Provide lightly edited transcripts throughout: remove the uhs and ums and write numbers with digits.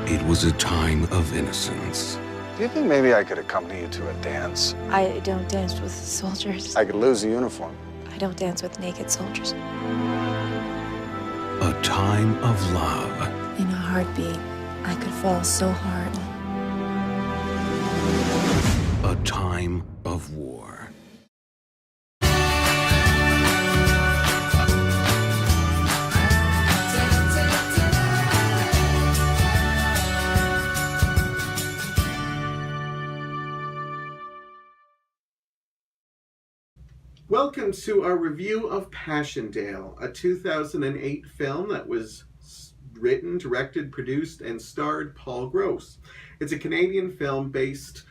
It was a time of innocence. Do you think maybe I could accompany you to a dance? I don't dance with soldiers. I could lose the uniform. I don't dance with naked soldiers. A time of love. In a heartbeat, I could fall so hard. A time of war. Welcome to our review of Passchendaele, a 2008 film that was written, directed, produced, and starred Paul Gross. It's a Canadian film based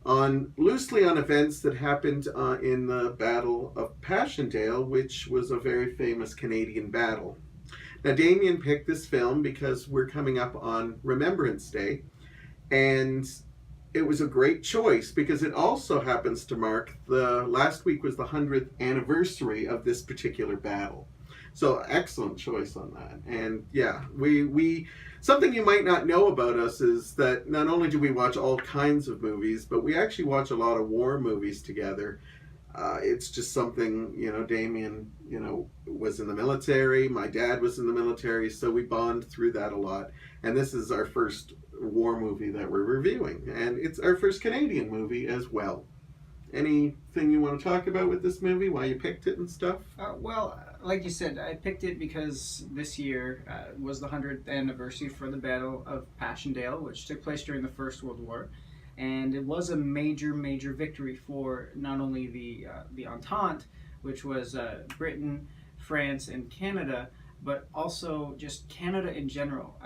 loosely on events that happened in the Battle of Passchendaele, which was a very famous Canadian battle. Now, Damien picked this film because we're coming up on Remembrance Day, and it was a great choice because it also happens to mark last week was the 100th anniversary of this particular battle. So excellent choice on that. And yeah, we something you might not know about us is that not only do we watch all kinds of movies, but we actually watch a lot of war movies together. It's just something, Damien, was in the military. My dad was in the military, so we bond through that a lot. And this is our first war movie that we're reviewing, and it's our first Canadian movie as well. Anything you want to talk about with this movie, why you picked it and stuff? Well, like you said, I picked it because this year was the 100th anniversary for the Battle of Passchendaele, which took place during the First World War, and it was a major victory for not only the Entente, which was Britain, France, and Canada, but also just Canada in general.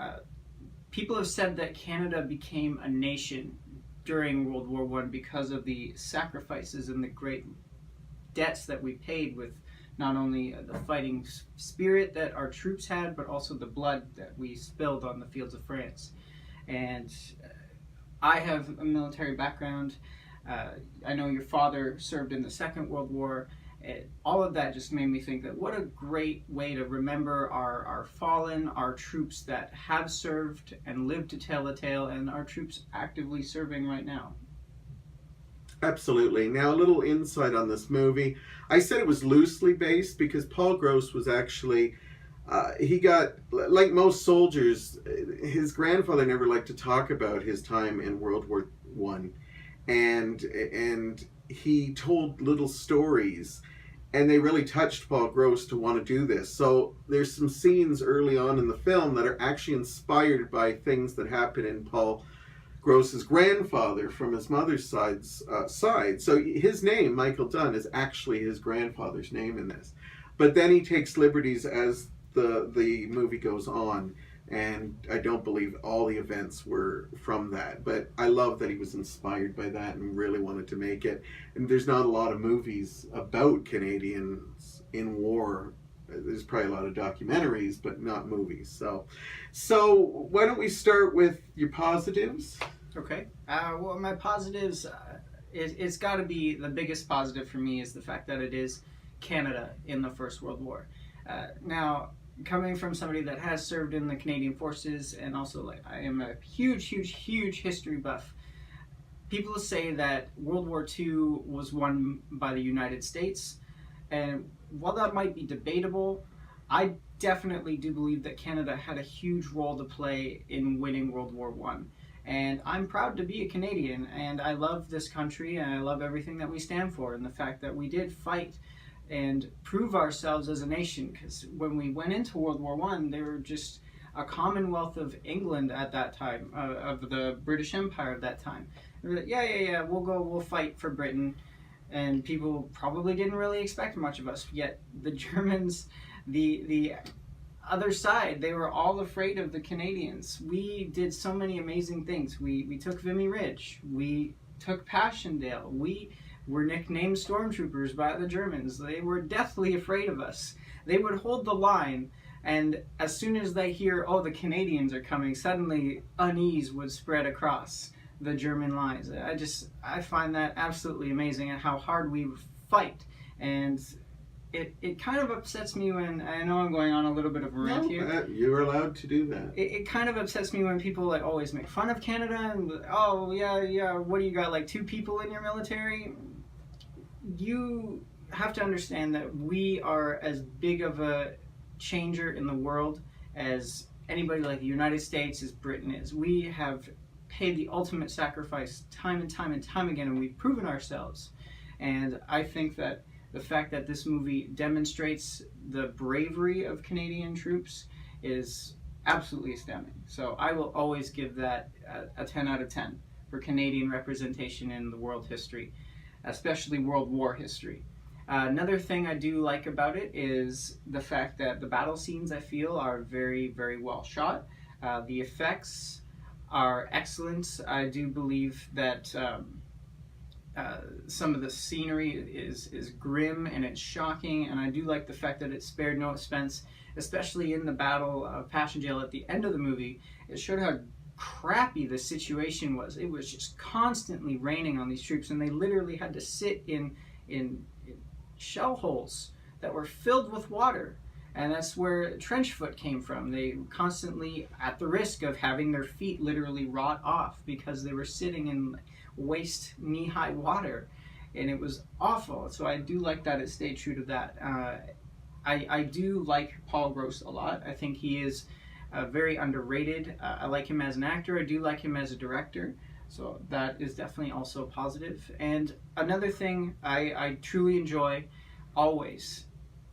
People have said that Canada became a nation during World War I because of the sacrifices and the great debts that we paid with not only the fighting spirit that our troops had, but also the blood that we spilled on the fields of France. And I have a military background. I know your father served in the Second World War. All of that just made me think that what a great way to remember our fallen, our troops that have served and lived to tell the tale, and our troops actively serving right now. Absolutely. Now, a little insight on this movie. I said it was loosely based because Paul Gross was actually, he got, like most soldiers, his grandfather never liked to talk about his time in World War I. And he told little stories, and they really touched Paul Gross to want to do this. So there's some scenes early on in the film that are actually inspired by things that happened in Paul Gross's grandfather from his mother's side. So his name, Michael Dunn, is actually his grandfather's name in this. But then he takes liberties as the movie goes on. And I don't believe all the events were from that. But I love that he was inspired by that and really wanted to make it. And there's not a lot of movies about Canadians in war. There's probably a lot of documentaries, but not movies. So why don't we start with your positives? Okay. Well, my positives, it's got to be the biggest positive for me is the fact that it is Canada in the First World War. Now, coming from somebody that has served in the Canadian Forces, and also I am a huge history buff. People say that World War II was won by the United States, and while that might be debatable, I definitely do believe that Canada had a huge role to play in winning World War I. And I'm proud to be a Canadian, and I love this country, and I love everything that we stand for, and the fact that we did fight and prove ourselves as a nation, because when we went into World War I, they were just a Commonwealth of England at that time, of the British Empire at that time. They were like, yeah, we'll fight for Britain, and people probably didn't really expect much of us, yet the Germans, the other side, they were all afraid of the Canadians. We did so many amazing things. We took Vimy Ridge, we took Passchendaele, we were nicknamed stormtroopers by the Germans. They were deathly afraid of us. They would hold the line, and as soon as they hear, oh, the Canadians are coming, suddenly unease would spread across the German lines. I find that absolutely amazing, and how hard we fight. And it kind of upsets me when, I know I'm going on a little bit of a rant No, here. you're allowed to do that. It kind of upsets me when people like always make fun of Canada and, oh yeah, what do you got, like 2 people in your military? You have to understand that we are as big of a changer in the world as anybody like the United States, as Britain is. We have paid the ultimate sacrifice time and time and time again, and we've proven ourselves. And I think that the fact that this movie demonstrates the bravery of Canadian troops is absolutely astounding. So I will always give that a 10 out of 10 for Canadian representation in the world history, especially World War history. Another thing I do like about it is the fact that the battle scenes, I feel, are very, very well shot. The effects are excellent. I do believe that some of the scenery is grim and it's shocking, and I do like the fact that it spared no expense, especially in the Battle of Passchendaele at the end of the movie. It showed how crappy the situation was. It was just constantly raining on these troops, and they literally had to sit in shell holes that were filled with water, and that's where trench foot came from. They were constantly at the risk of having their feet literally rot off because they were sitting in waist knee-high water, and it was awful. So I do like that it stayed true to that. I do like Paul Gross a lot. I think he is very underrated. I like him as an actor. I do like him as a director. So that is definitely also positive. And another thing I truly enjoy always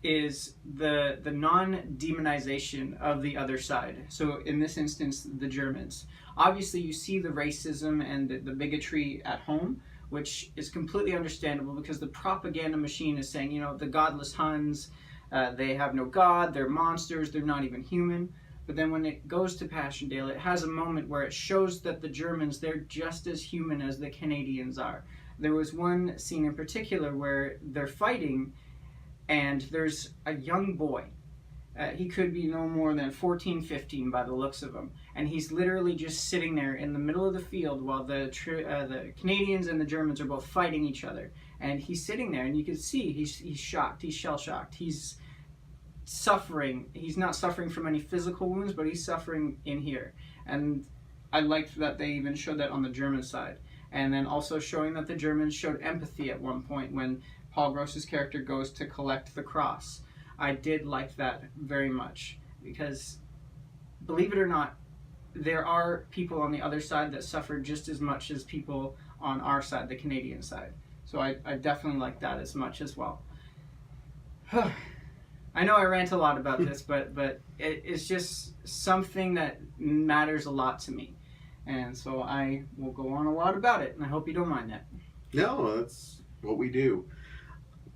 is the non-demonization of the other side. So in this instance, the Germans. Obviously, you see the racism and the bigotry at home, which is completely understandable because the propaganda machine is saying, you know, the godless Huns, they have no god, they're monsters, they're not even human. But then when it goes to Passchendaele, it has a moment where it shows that the Germans, they're just as human as the Canadians are. There was one scene in particular where they're fighting, and there's a young boy. He could be no more than 14, 15 by the looks of him. And he's literally just sitting there in the middle of the field while the Canadians and the Germans are both fighting each other. And he's sitting there, and you can see he's shocked, he's shell-shocked, he's suffering. He's not suffering from any physical wounds, but he's suffering in here. And I liked that they even showed that on the German side. And then also showing that the Germans showed empathy at one point when Paul Gross's character goes to collect the cross. I did like that very much because, believe it or not, there are people on the other side that suffer just as much as people on our side, the Canadian side. So I definitely like that as much as well. I know I rant a lot about this, but it's just something that matters a lot to me. And so I will go on a lot about it, and I hope you don't mind that. No, that's what we do.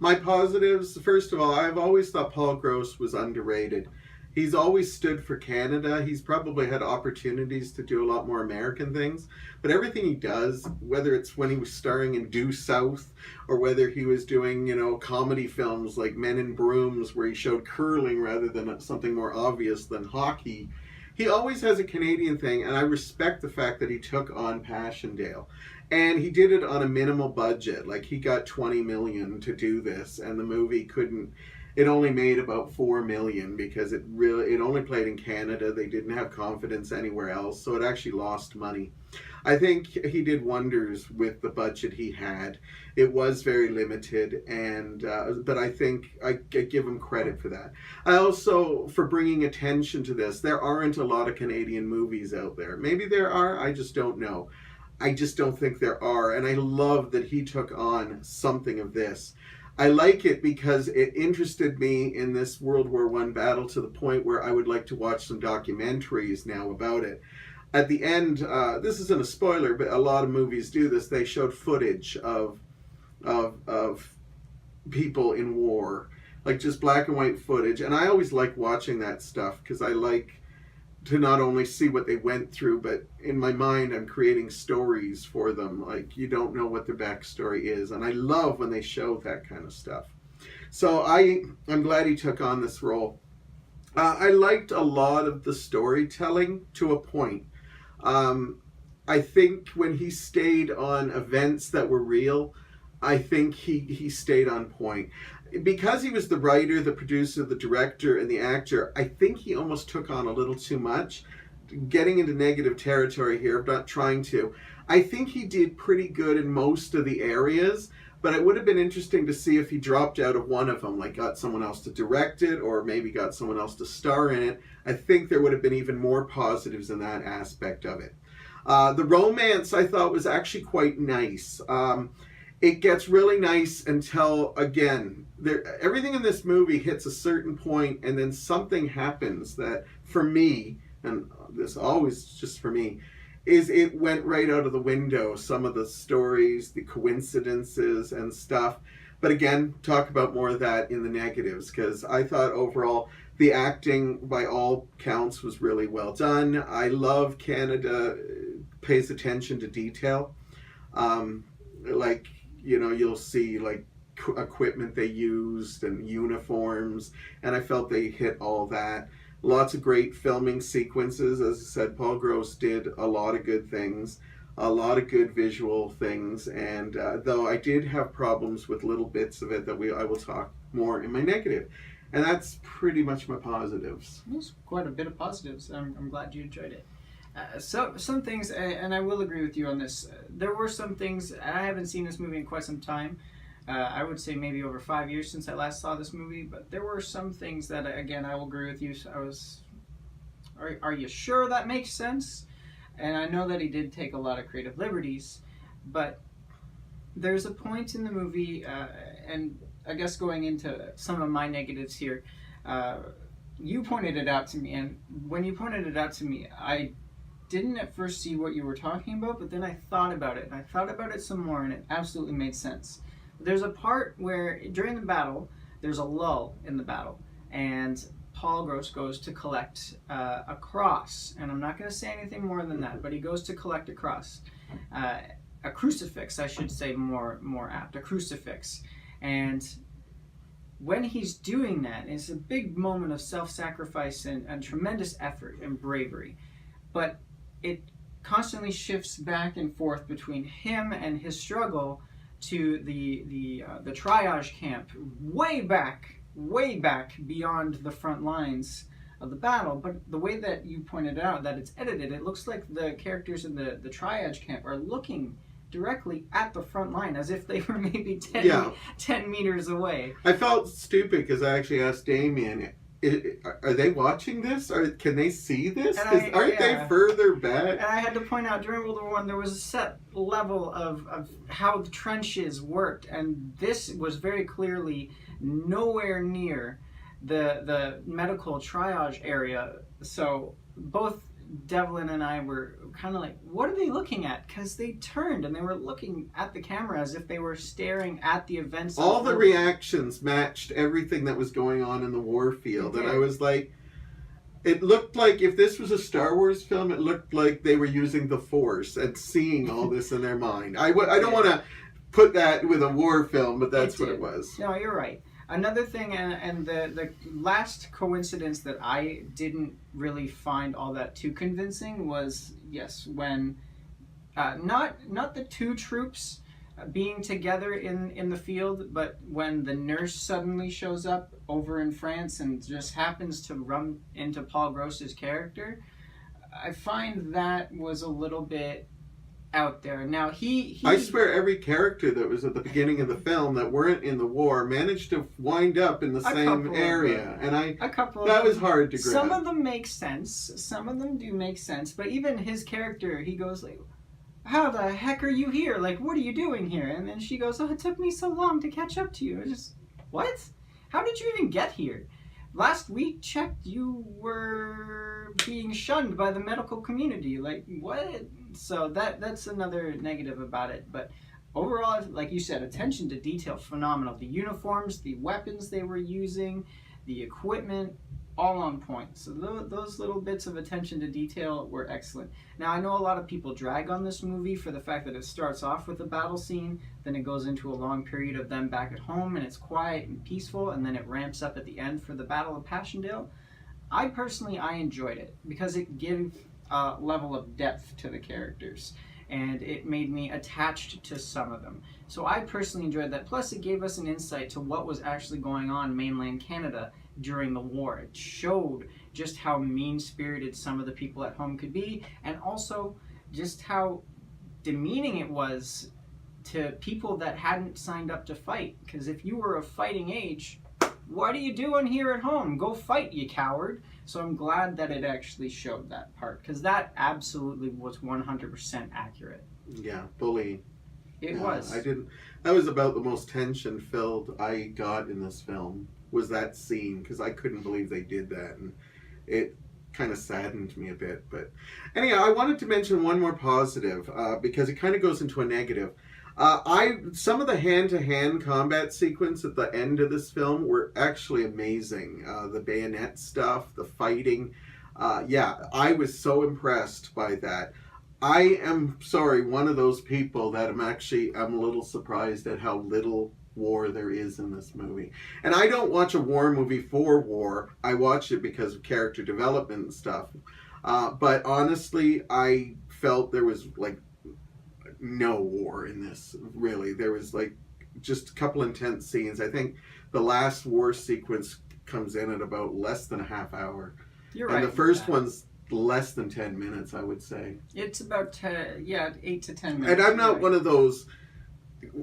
My positives, first of all, I've always thought Paul Gross was underrated. He's always stood for Canada. He's probably had opportunities to do a lot more American things, but everything he does, whether it's when he was starring in Due South or whether he was doing, you know, comedy films like Men in Brooms where he showed curling rather than something more obvious than hockey, he always has a Canadian thing, and I respect the fact that he took on Passchendaele. And he did it on a minimal budget. Like, he got $20 million to do this, and the movie couldn't... It only made about $4 million because it only played in Canada. They didn't have confidence anywhere else, so it actually lost money. I think he did wonders with the budget he had. It was very limited, and but I think I give him credit for that. I also, for bringing attention to this, there aren't a lot of Canadian movies out there. Maybe there are, I just don't know. I just don't think there are, and I love that he took on something of this. I like it because it interested me in this World War I battle to the point where I would like to watch some documentaries now about it. At the end, this isn't a spoiler, but a lot of movies do this. They showed footage of people in war, like just black and white footage. And I always like watching that stuff because I like to not only see what they went through, but in my mind I'm creating stories for them. Like, you don't know what their backstory is, and I love when they show that kind of stuff. So I'm glad he took on this role. I liked a lot of the storytelling to a point. I think when he stayed on events that were real, I think he stayed on point. because he was the writer, the producer, the director, and the actor, I think he almost took on a little too much. Getting into negative territory here, but not trying to. I think he did pretty good in most of the areas, but it would have been interesting to see if he dropped out of one of them, like got someone else to direct it, or maybe got someone else to star in it. I think there would have been even more positives in that aspect of it. The romance, I thought, was actually quite nice. It gets really nice until, again, everything in this movie hits a certain point, and then something happens that, for me, and this always just for me, is it went right out of the window. Some of the stories, the coincidences and stuff. But again, talk about more of that in the negatives, because I thought overall the acting by all counts was really well done. I love Canada pays attention to detail. Like, you know, you'll see like equipment they used and uniforms, and I felt they hit all that. Lots of great filming sequences. As I said, Paul Gross did a lot of good things, a lot of good visual things, and though I did have problems with little bits of it that I will talk more in my negative. And that's pretty much my positives. There's quite a bit of positives. I'm glad you enjoyed it. So some things, and I will agree with you on this. There were some things, I haven't seen this movie in quite some time. I would say maybe over 5 years since I last saw this movie, but there were some things that, again, I will agree with you. Are you sure that makes sense? And I know that he did take a lot of creative liberties, but there's a point in the movie, and I guess going into some of my negatives here, you pointed it out to me, and when you pointed it out to me, I didn't at first see what you were talking about, but then I thought about it, and I thought about it some more, and it absolutely made sense. There's a part where during the battle, there's a lull in the battle, and Paul Gross goes to collect a cross, and I'm not going to say anything more than that, but he goes to collect a cross, a crucifix, I should say, more apt, a crucifix, and when he's doing that, it's a big moment of self-sacrifice and tremendous effort and bravery, but it constantly shifts back and forth between him and his struggle to the triage camp, way back beyond the front lines of the battle. But the way that you pointed out that it's edited, it looks like the characters in the triage camp are looking directly at the front line as if they were maybe 10 meters away. I felt stupid because I actually asked Damien, are they watching this? Or can they see this? Aren't they further back? And I had to point out, during World War I, there was a set level of how the trenches worked, and this was very clearly nowhere near the medical triage area. So both Devlin and I were kind of like, what are they looking at? Because they turned and they were looking at the camera as if they were staring at the events. All the reactions matched everything that was going on in the war field. And I was like, it looked like if this was a Star Wars film, it looked like they were using the Force and seeing all this in their mind. I don't want to put that with a war film, but that's what it was. No, you're right. Another thing, and the last coincidence that I didn't really find all that too convincing was, yes, when not the two troops being together in the field, but when the nurse suddenly shows up over in France and just happens to run into Paul Gross's character, I find that was a little bit out there. Now I swear every character that was at the beginning of the film that weren't in the war managed to wind up in the same area, and that was hard to grasp. Some of them make sense, some of them do make sense, but even his character, he goes like, how the heck are you here? Like, what are you doing here? And then she goes, oh, it took me so long to catch up to you. I just, what? How did you even get here? Last week checked, you were being shunned by the medical community. Like, what? So that's another negative about it. But overall, like you said, attention to detail, phenomenal. The uniforms, the weapons they were using, the equipment, all on point. So those little bits of attention to detail were excellent. Now, I know a lot of people drag on this movie for the fact that it starts off with a battle scene, then it goes into a long period of them back at home, and it's quiet and peaceful, and then it ramps up at the end for the Battle of Passchendaele. I personally enjoyed it because it gave a level of depth to the characters. and it made me attached to some of them. So I personally enjoyed that. Plus, it gave us an insight to what was actually going on in mainland Canada during the war. It showed just how mean-spirited some of the people at home could be, and also just how demeaning it was to people that hadn't signed up to fight. Because if you were of fighting age, what are you doing here at home? Go fight, you coward. So I'm glad that it actually showed that part, because that absolutely was 100% accurate. Yeah, bullying. It Yeah, was. That was about the most tension-filled I got in this film, was that scene, because I couldn't believe they did that, and it kind of saddened me a bit. But anyhow, I wanted to mention one more positive, because it kind of goes into a negative. Some of the hand-to-hand combat sequence at the end of this film were actually amazing. The bayonet stuff, the fighting. I was so impressed by that. I am one of those people that I'm a little surprised at how little war there is in this movie. And I don't watch a war movie for war. I watch it because of character development and stuff. But honestly, I felt there was like no war in this, really. There was like just a couple intense scenes. I think the last war sequence comes in at about less than a half hour. You're right. And the first one's less than 10 minutes, I would say. It's about 8 to 10 minutes. And I'm not one of those,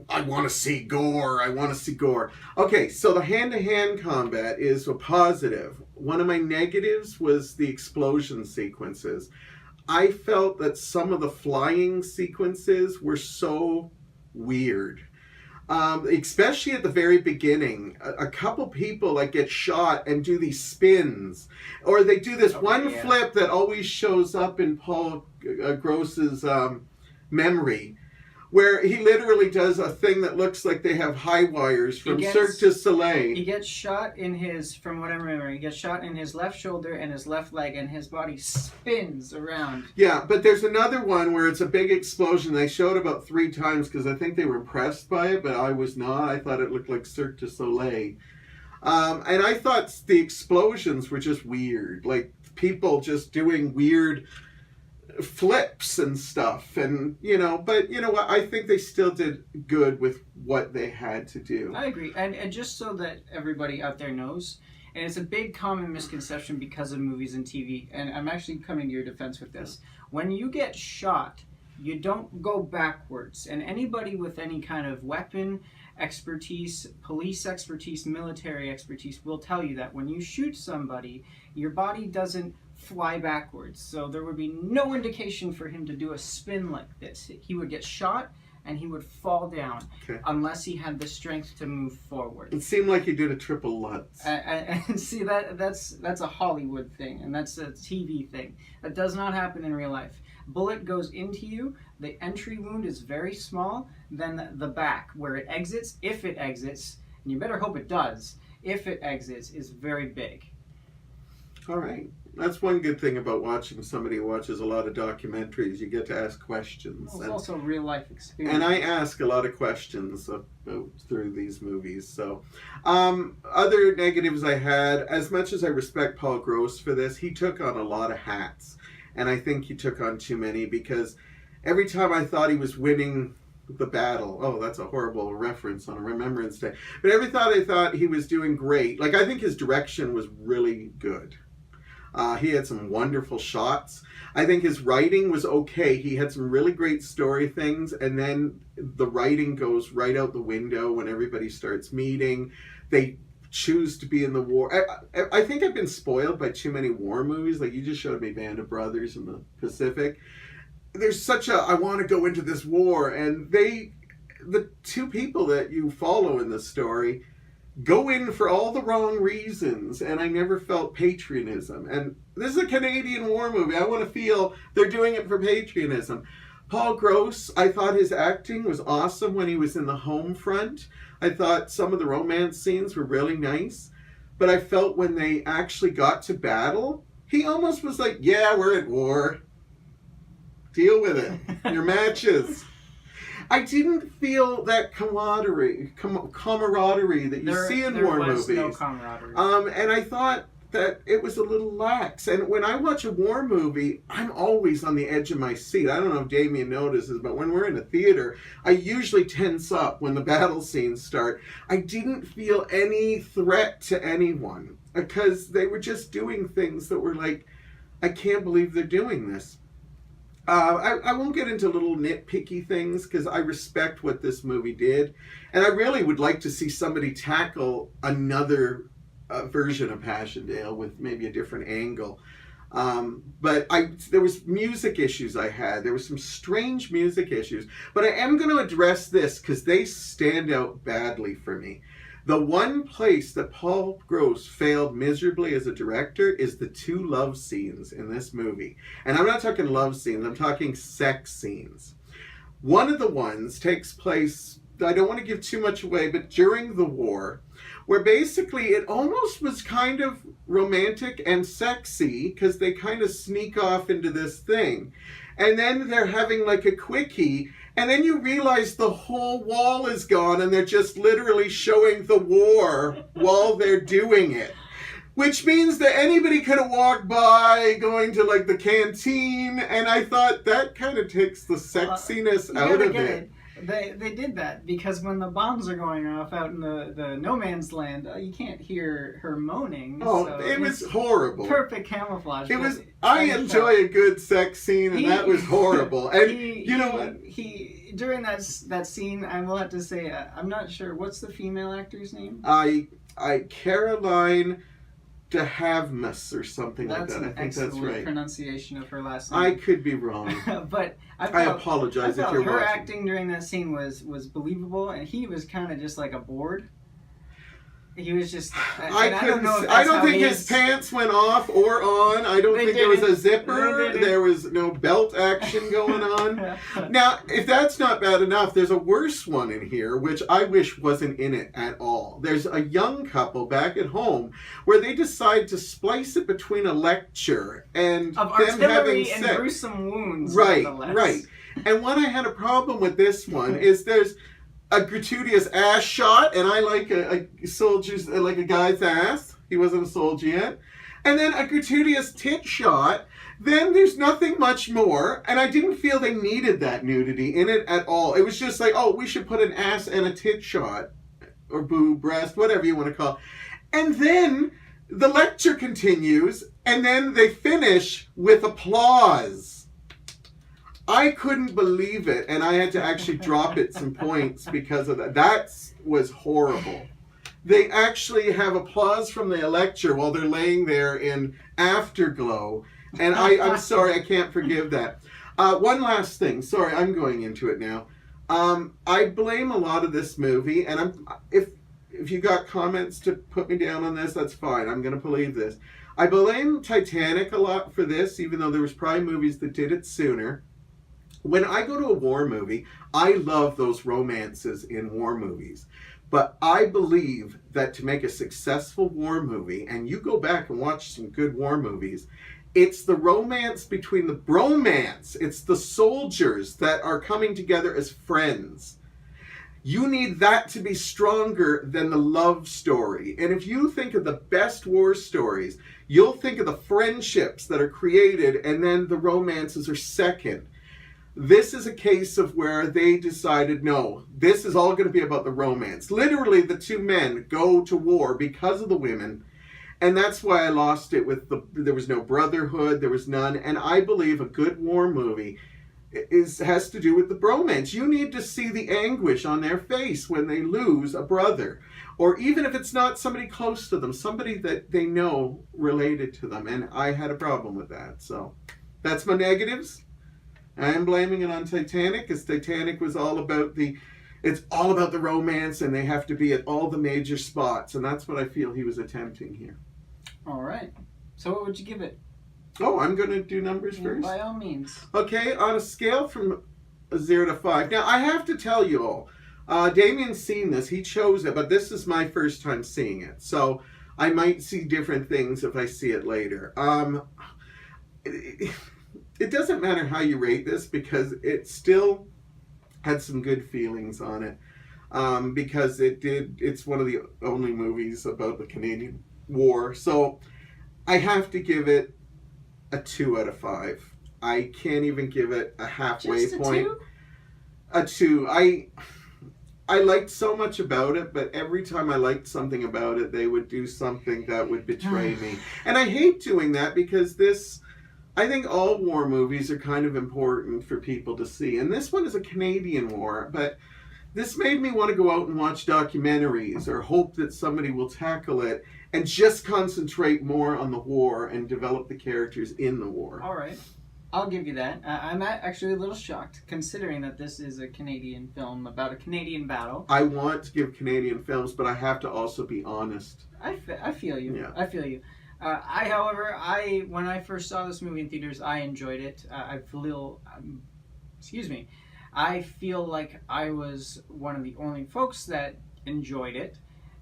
I want to see gore, I want to see gore. Okay, so the hand-to-hand combat is a positive. One of my negatives was the explosion sequences. I felt that some of the flying sequences were so weird. Especially at the very beginning, a couple people like get shot and do these spins, or they do this flip that always shows up in Paul Gross's memory, where he literally does a thing that looks like they have high wires from Cirque du Soleil. He gets shot in his, from what I remember, he gets shot in his left shoulder and his left leg, and his body spins around. Yeah, but there's another one where it's a big explosion. They showed about 3 times because I think they were impressed by it, but I was not. I thought it looked like Cirque du Soleil. And I thought the explosions were just weird. Like people just doing weird flips and stuff, and but you know what, I think they still did good with what they had to do. I agree. And just so that everybody out there knows, and it's a big common misconception because of movies and TV, and I'm actually coming to your defense with this. When you get shot, you don't go backwards, and anybody with any kind of weapon expertise, police expertise, military expertise will tell you that when you shoot somebody, your body doesn't fly backwards. So there would be no indication for him to do a spin like this. He would get shot and he would fall down unless he had the strength to move forward. It seemed like he did a triple Lutz. And see, that's a Hollywood thing, and that's a TV thing. That does not happen in real life. Bullet goes into you, the entry wound is very small, then the back, where it exits, if it exits, and you better hope it does, if it exits, is very big. All right. That's one good thing about watching somebody who watches a lot of documentaries. You get to ask questions. Well, it's also a real life experience. And I ask a lot of questions through these movies. So, other negatives I had, as much as I respect Paul Gross for this, he took on a lot of hats. And I think he took on too many, because every time I thought he was winning the battle, oh, that's a horrible reference on a Remembrance Day, but every time I thought he was doing great, like I think his direction was really good. He had some wonderful shots. I think his writing was okay. He had some really great story things, and then the writing goes right out the window when everybody starts meeting. They choose to be in the war. I think I've been spoiled by too many war movies. Like you just showed me Band of Brothers in the Pacific. There's such a, I want to go into this war, and the two people that you follow in the story go in for all the wrong reasons, and I never felt patriotism. And this is a Canadian war movie. I want to feel they're doing it for patriotism. Paul Gross, I thought his acting was awesome when he was in the home front. I thought some of the romance scenes were really nice, but I felt when they actually got to battle, he almost was like, yeah, we're at war. Deal with it. Your matches. I didn't feel that camaraderie that you see in war movies. There was no camaraderie. And I thought that it was a little lax. And when I watch a war movie, I'm always on the edge of my seat. I don't know if Damien notices, but when we're in a theater, I usually tense up when the battle scenes start. I didn't feel any threat to anyone because they were just doing things that were like, I can't believe they're doing this. I won't get into little nitpicky things because I respect what this movie did. And I really would like to see somebody tackle another version of Passchendaele with maybe a different angle. But there was music issues I had. There was some strange music issues. But I am going to address this because they stand out badly for me. The one place that Paul Gross failed miserably as a director is the 2 love scenes in this movie. And I'm not talking love scenes, I'm talking sex scenes. One of the ones takes place, I don't want to give too much away, but during the war, where basically it almost was kind of romantic and sexy because they kind of sneak off into this thing. And then they're having like a quickie, and then you realize the whole wall is gone and they're just literally showing the war while they're doing it. Which means that anybody could have walked by going to like the canteen, and I thought that kind of takes the sexiness out of it. They did that because when the bombs are going off out in the no man's land, you can't hear her moaning. Oh, so it was horrible. Perfect camouflage. It was. I enjoy a good sex scene, and that was horrible. And you know what? He during that scene, I will have to say, I'm not sure what's the female actor's name. Caroline DeHavemus or something like that. I think that's right. Pronunciation of her last name. I could be wrong. But I apologize if you're her watching. acting during that scene was believable, and he was kind of just like a bored. He was just. I don't think his pants went off or on. I don't think there was a zipper. There was no belt action going on. Now, if that's not bad enough, there's a worse one in here, which I wish wasn't in it at all. There's a young couple back at home where they decide to splice it between a lecture and of them having artillery sex. and gruesome wounds. Right. And what I had a problem with this one is there's a gratuitous ass shot, and I like a soldier's, like a guy's ass. He wasn't a soldier yet. And then a gratuitous tit shot. Then there's nothing much more, and I didn't feel they needed that nudity in it at all. It was just like, oh, we should put an ass and a tit shot, or boob, breast, whatever you want to call it. And then the lecture continues, and then they finish with applause. I couldn't believe it, and I had to actually drop it some points because of that. That was horrible. They actually have applause from the lecture while they're laying there in afterglow, and I'm sorry, I can't forgive that. One last thing. Sorry, I'm going into it now. I blame a lot of this movie, and if you got comments to put me down on this, that's fine. I'm going to believe this. I blame Titanic a lot for this, even though there was probably movies that did it sooner. When I go to a war movie, I love those romances in war movies. But I believe that to make a successful war movie, and you go back and watch some good war movies, it's the romance between the bromance. It's the soldiers that are coming together as friends. You need that to be stronger than the love story. And if you think of the best war stories, you'll think of the friendships that are created, and then the romances are second. This is a case of where they decided, no, this is all going to be about the romance. Literally, the 2 men go to war because of the women. And that's why I lost it with there was no brotherhood, there was none. And I believe a good war movie has to do with the bromance. You need to see the anguish on their face when they lose a brother. Or even if it's not somebody close to them, somebody that they know related to them. And I had a problem with that. So that's my negatives. I'm blaming it on Titanic, because Titanic was all about it's all about the romance, and they have to be at all the major spots, and that's what I feel he was attempting here. All right. So what would you give it? Oh, I'm going to do numbers first? By all means. Okay, on a scale from 0 to 5. Now, I have to tell you all, Damien's seen this. He chose it, but this is my first time seeing it, so I might see different things if I see it later. It doesn't matter how you rate this, because it still had some good feelings on it. Because it's one of the only movies about the Canadian War. So I have to give it a 2 out of 5. I can't even give it a halfway Just a point. 2? A 2. I liked so much about it, but every time I liked something about it, they would do something that would betray me. And I hate doing that because I think all war movies are kind of important for people to see. And this one is a Canadian war, but this made me want to go out and watch documentaries or hope that somebody will tackle it and just concentrate more on the war and develop the characters in the war. All right. I'll give you that. I'm actually a little shocked, considering that this is a Canadian film about a Canadian battle. I want to give Canadian films, but I have to also be honest. I feel you. Yeah. I feel you. However, when I first saw this movie in theaters, I enjoyed it. I feel like I was one of the only folks that enjoyed it.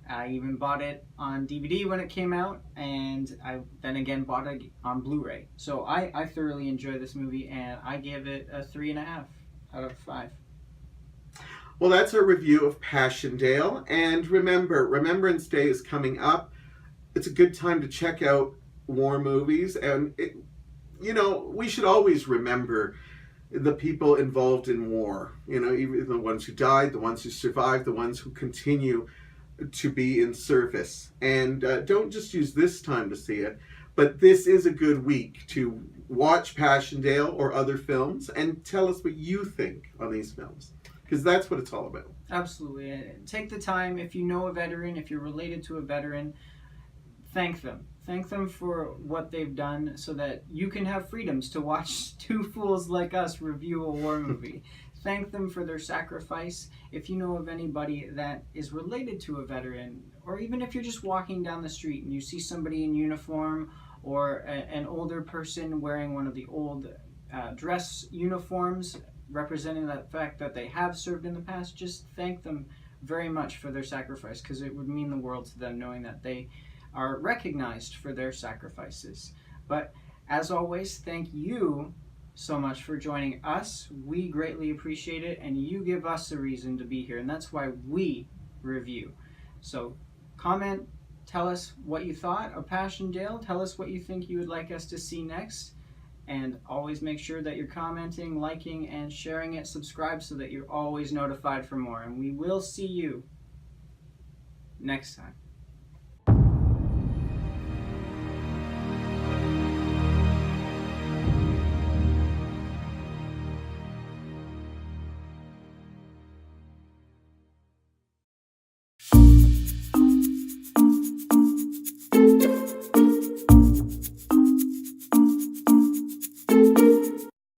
I even bought it on DVD when it came out, and I then again bought it on Blu-ray. So I thoroughly enjoyed this movie, and I give it a 3.5 out of 5. Well, that's our review of Passchendaele. And remember, Remembrance Day is coming up. It's a good time to check out war movies. And, we should always remember the people involved in war. Even the ones who died, the ones who survived, the ones who continue to be in service. And don't just use this time to see it, but this is a good week to watch Passchendaele or other films and tell us what you think on these films, because that's what it's all about. Absolutely. Take the time. If you know a veteran, if you're related to a veteran, thank them. Thank them for what they've done so that you can have freedoms to watch two fools like us review a war movie. Thank them for their sacrifice. If you know of anybody that is related to a veteran, or even if you're just walking down the street and you see somebody in uniform or an older person wearing one of the old dress uniforms representing the fact that they have served in the past, just thank them very much for their sacrifice, because it would mean the world to them knowing that they are recognized for their sacrifices. But as always, thank you so much for joining us. We greatly appreciate it, and you give us a reason to be here, and that's why we review. So comment, tell us what you thought of Passchendaele, tell us what you think you would like us to see next, and always make sure that you're commenting, liking, and sharing it. Subscribe so that you're always notified for more, and we will see you next time.